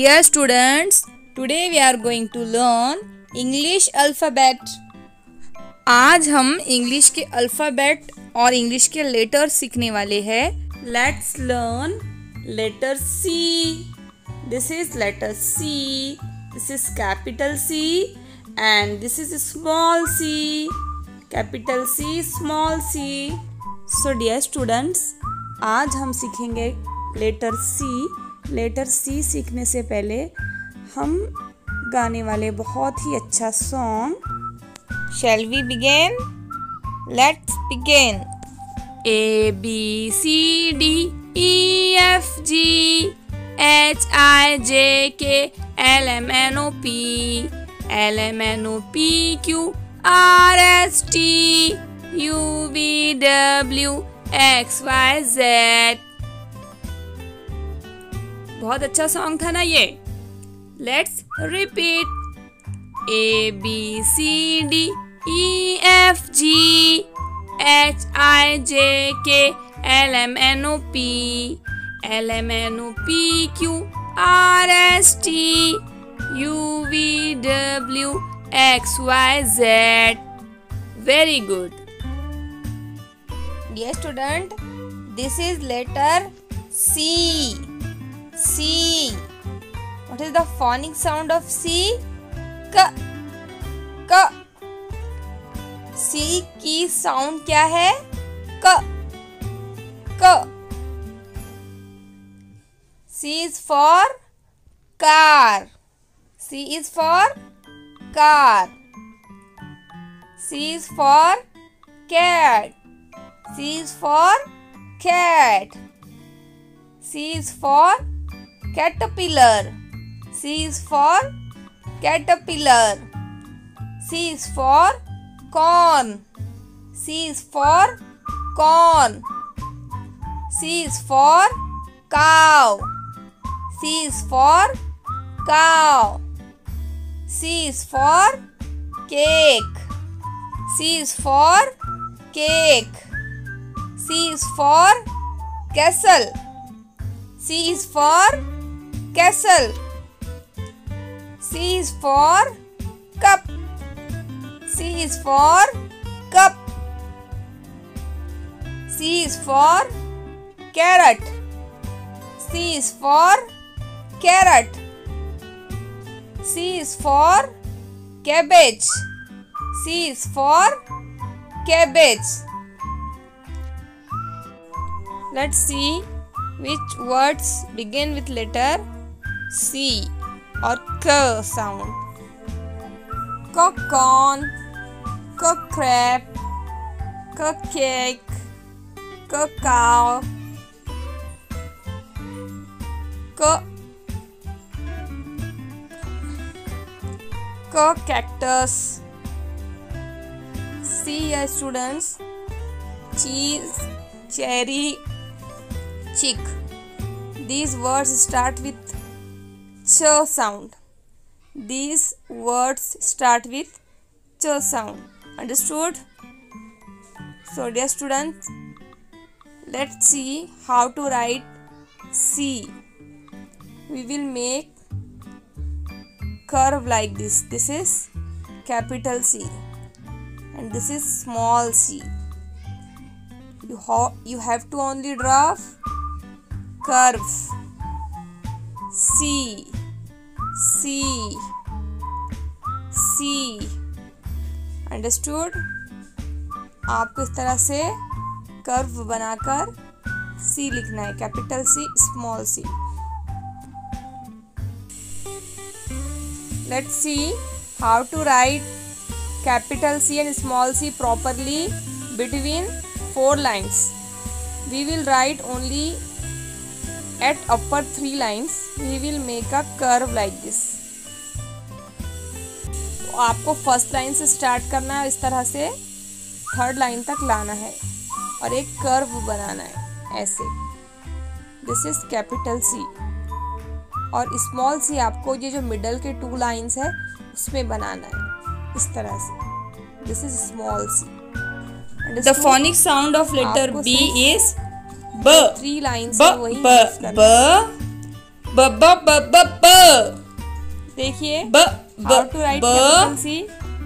Dear students, today we are going to learn English alphabet. आज हम English के alphabet और इंग्लिश के लेटर सीखने वाले हैं. Let's learn letter C. This is letter C. This is capital C and this is small c. Capital C, small c. So dear students, आज हम सीखेंगे लेटर C. लेटर C सीखने से पहले हम गाने वाले बहुत ही अच्छा song. Shall we begin? Let's begin. A B C D E F G H I J K L M N O P L M N O P Q R S T U V W X Y Z. बहुत अच्छा song था ना ये. Let's repeat. A B C D E F G H I J K L M N O P L M N O P Q R S T U V W X Y Z. Very good. Dear student, this is letter C. C. What is the phonic sound of C? K. K. C की sound क्या है? K. K. C is for car. C is for car. C is for cat. C is for cat. C is for caterpillar. C is for caterpillar. C is for corn. C is for corn. C is for cow. C is for cow. C is for cake. C is for cake. C is for castle. C is for castle. C is for cup. C is for cup. C is for carrot. C is for carrot. C is for cabbage. C is for cabbage. Let's see which words begin with letter C or K sound. K corn, K crab, K cake, K cow, K cactus. See here students, cheese, cherry, chick. These words start with ch sound. These words start with ch sound. Understood? So dear students, let's see how to write C. We will make curve like this. This is capital C and this is small c. You have to only draw curve. C, C, C. Understood? आपको इस तरह से curve बनाकर C लिखना है. Capital C, small c. Let's see how to write capital C and small c properly between 4 lines. We will write only at upper 3 lines. We will make a curve like this. तो आपको first line से start करना है, इस तरह से third line तक लाना है और एक कर्व बनाना है ऐसे. दिस इज कैपिटल C और स्मॉल c आपको ये जो मिडल के 2 लाइन्स है उसमें बनाना है इस तरह से. This is small c. The phonic sound of letter B is B. 3 lines B, B, B, ब ब ब ब ब। देखिए ब how to write ब capital C.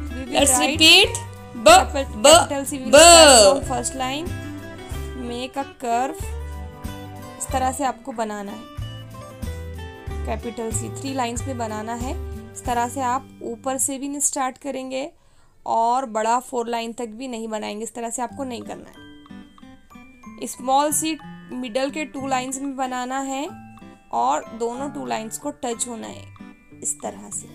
We will Let's write repeat. ब ब capital C. We will ब। start from first line. Make a curve. इस तरह से आपको बनाना है कैपिटल C 3 लाइंस पे बनाना है। इस तरह से आप ऊपर से भी नहीं स्टार्ट करेंगे और बड़ा 4 लाइन तक भी नहीं बनाएंगे। इस तरह से आपको नहीं करना है। स्मॉल सी मिडल के 2 लाइंस में बनाना है और दोनों 2 लाइंस को टच होना है इस तरह से।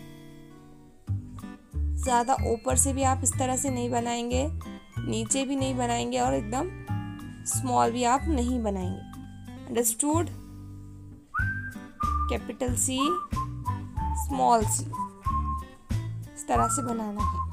ज़्यादा ऊपर से भी आप इस तरह से नहीं बनाएंगे, नीचे भी नहीं बनाएंगे और एकदम स्मॉल भी आप नहीं बनाएंगे। Understood? Capital C small C इस तरह से बनाना है।